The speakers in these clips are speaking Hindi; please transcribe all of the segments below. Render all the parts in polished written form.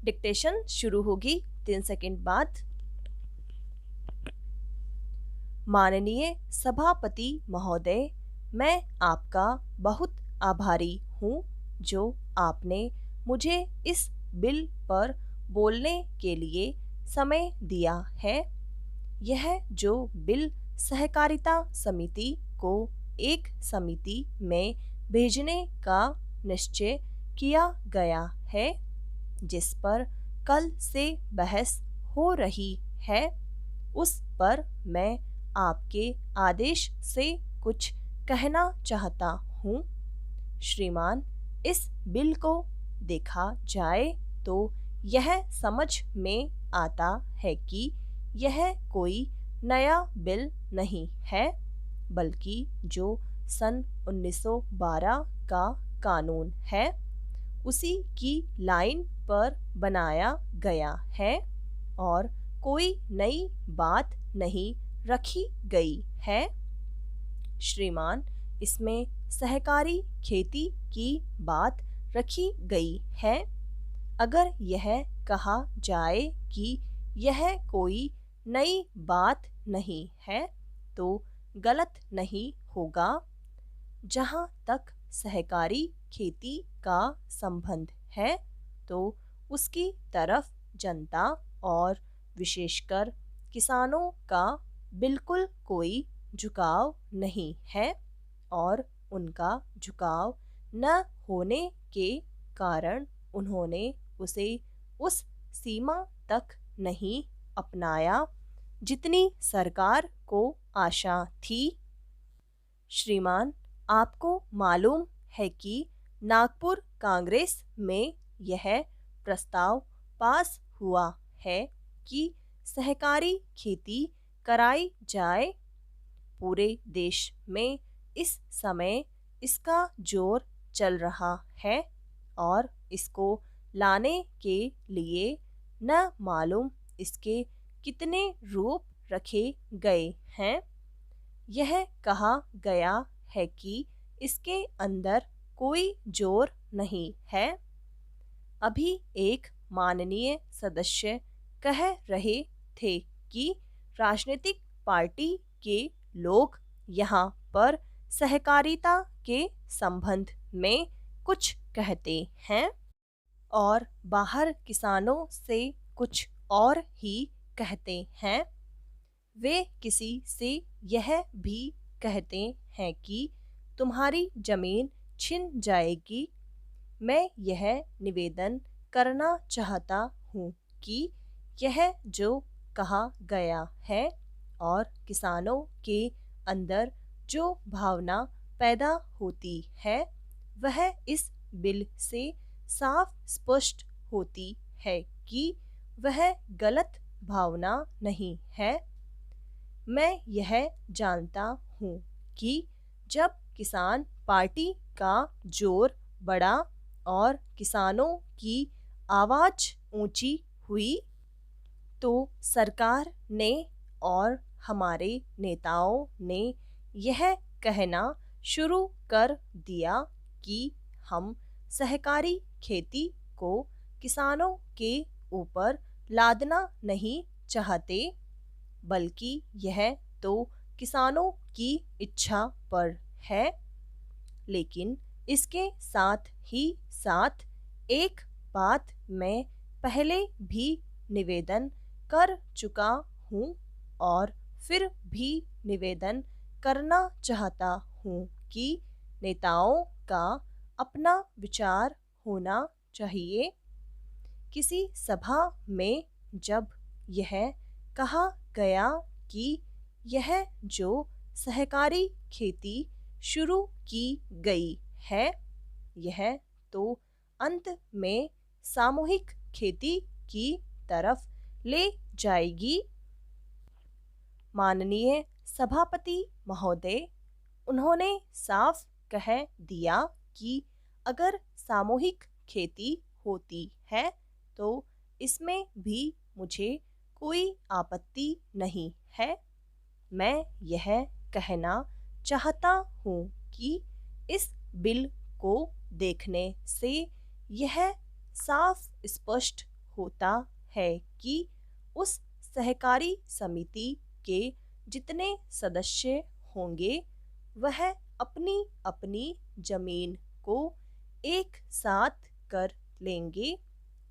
डिक्टेशन शुरू होगी 3 सेकंड बाद। माननीय सभापति महोदय, मैं आपका बहुत आभारी हूँ जो आपने मुझे इस बिल पर बोलने के लिए समय दिया है। यह जो बिल सहकारिता समिति को एक समिति में भेजने का निश्चय किया गया है, जिस पर कल से बहस हो रही है, उस पर मैं आपके आदेश से कुछ कहना चाहता हूँ। श्रीमान, इस बिल को देखा जाए तो यह समझ में आता है कि यह कोई नया बिल नहीं है, बल्कि जो सन 1912 का कानून है उसी की लाइन पर बनाया गया है और कोई नई बात नहीं रखी गई है। श्रीमान, इसमें सहकारी खेती की बात रखी गई है। अगर यह कहा जाए कि यह कोई नई बात नहीं है तो गलत नहीं होगा। जहाँ तक सहकारी खेती का संबंध है तो उसकी तरफ जनता और विशेषकर किसानों का बिल्कुल कोई झुकाव नहीं है और उनका झुकाव न होने के कारण उन्होंने उसे उस सीमा तक नहीं अपनाया जितनी सरकार को आशा थी। श्रीमान, आपको मालूम है कि नागपुर कांग्रेस में यह प्रस्ताव पास हुआ है कि सहकारी खेती कराई जाए। पूरे देश में इस समय इसका जोर चल रहा है और इसको लाने के लिए न मालूम इसके कितने रूप रखे गए हैं। यह कहा गया है कि इसके अंदर कोई जोर नहीं है। अभी एक माननीय सदस्य कह रहे थे कि राजनीतिक पार्टी के लोग यहाँ पर सहकारिता के संबंध में कुछ कहते हैं और बाहर किसानों से कुछ और ही कहते हैं। वे किसी से यह भी कहते हैं कि तुम्हारी जमीन छिन जाएगी। मैं यह निवेदन करना चाहता हूँ कि यह जो कहा गया है और किसानों के अंदर जो भावना पैदा होती है वह इस बिल से साफ स्पष्ट होती है कि वह गलत भावना नहीं है। मैं यह जानता हूँ कि जब किसान पार्टी का जोर बढ़ा और किसानों की आवाज़ ऊंची हुई तो सरकार ने और हमारे नेताओं ने यह कहना शुरू कर दिया कि हम सहकारी खेती को किसानों के ऊपर लादना नहीं चाहते, बल्कि यह तो किसानों की इच्छा पर है। लेकिन इसके साथ ही साथ एक बात मैं पहले भी निवेदन कर चुका हूँ और फिर भी निवेदन करना चाहता हूँ कि नेताओं का अपना विचार होना चाहिए। किसी सभा में जब यह कहा गया कि यह जो सहकारी खेती शुरू की गई है यह तो अंत में सामूहिक खेती की तरफ ले जाएगी। माननीय सभापति महोदय, उन्होंने साफ कह दिया कि अगर सामूहिक खेती होती है तो इसमें भी मुझे कोई आपत्ति नहीं है। मैं यह कहना चाहता हूँ कि इस बिल को देखने से यह साफ स्पष्ट होता है कि उस सहकारी समिति के जितने सदस्य होंगे वह अपनी अपनी जमीन को एक साथ कर लेंगे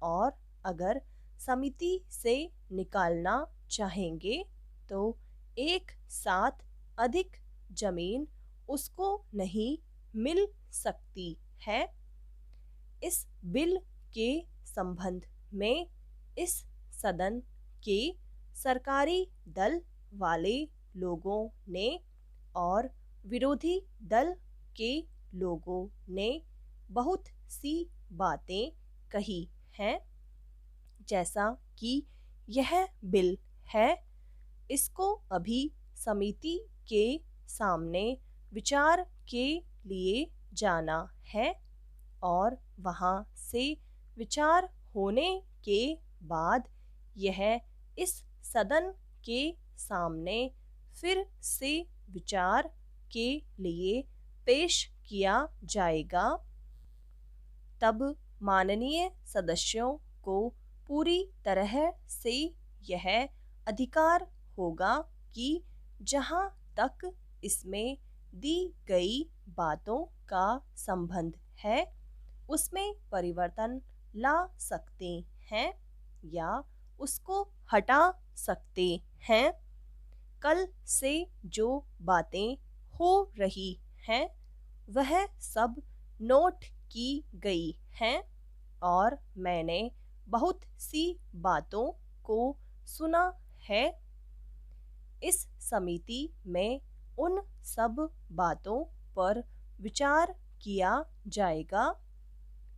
और अगर समिति से निकालना चाहेंगे तो एक साथ अधिक जमीन उसको नहीं मिल सकती है। इस बिल के संबंध में इस सदन के सरकारी दल वाले लोगों ने और विरोधी दल के लोगों ने बहुत सी बातें कही हैं। जैसा कि यह बिल है, इसको अभी समिति के सामने विचार के लिए जाना है और वहाँ से विचार होने के बाद यह इस सदन के सामने फिर से विचार के लिए पेश किया जाएगा। तब माननीय सदस्यों को पूरी तरह से यह अधिकार होगा कि जहाँ तक इसमें दी गई बातों का संबंध है उसमें परिवर्तन ला सकते हैं या उसको हटा सकते हैं। कल से जो बातें हो रही हैं वह सब नोट की गई हैं और मैंने बहुत सी बातों को सुना है। इस समिति में उन सब बातों पर विचार किया जाएगा।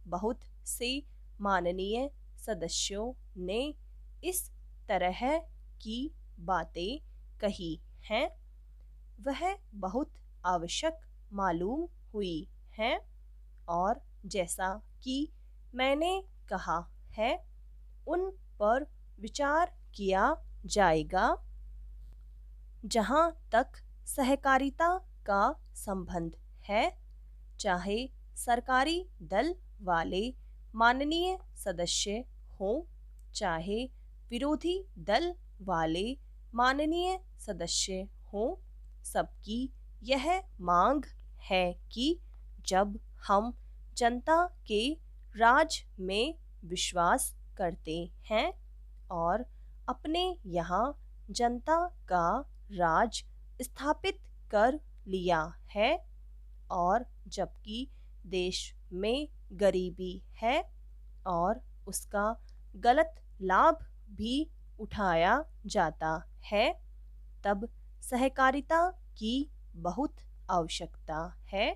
बहुत से माननीय सदस्यों ने इस तरह की बातें कही हैं, वह बहुत आवश्यक मालूम हुई हैं और जैसा कि मैंने कहा है उन पर विचार किया जाएगा। जहाँ तक सहकारिता का संबंध है, चाहे सरकारी दल वाले माननीय सदस्य हों चाहे विरोधी दल वाले माननीय सदस्य हों, सबकी यह मांग है कि जब हम जनता के राज में विश्वास करते हैं और अपने यहाँ जनता का राज स्थापित कर लिया है और जबकि देश में गरीबी है और उसका गलत लाभ भी उठाया जाता है, तब सहकारिता की बहुत आवश्यकता है।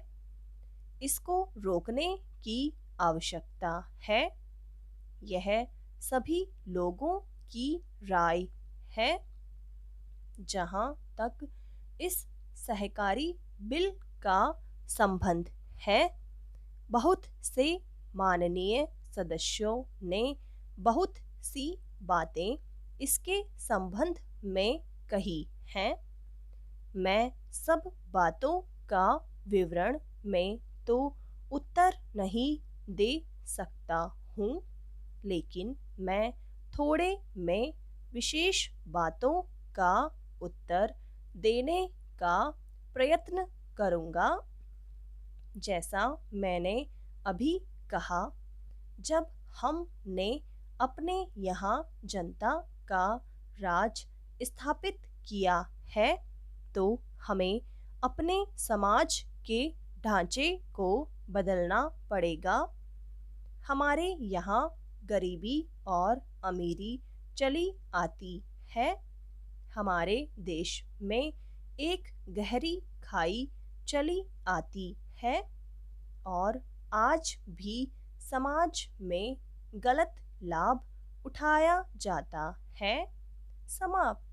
इसको रोकने की आवश्यकता है। यह सभी लोगों की राय है। जहाँ तक इस सहकारी बिल का संबंध है, बहुत से माननीय सदस्यों ने बहुत सी बातें इसके संबंध में कही हैं। मैं सब बातों का विवरण में तो उत्तर नहीं दे सकता हूँ, लेकिन मैं थोड़े में विशेष बातों का उत्तर देने का प्रयत्न करूँगा। जैसा मैंने अभी कहा, जब हमने अपने यहाँ जनता का राज स्थापित किया है तो हमें अपने समाज के ढांचे को बदलना पड़ेगा। हमारे यहाँ गरीबी और अमीरी चली आती है। हमारे देश में एक गहरी खाई चली आती है और आज भी समाज में गलत लाभ उठाया जाता है। समाप्त।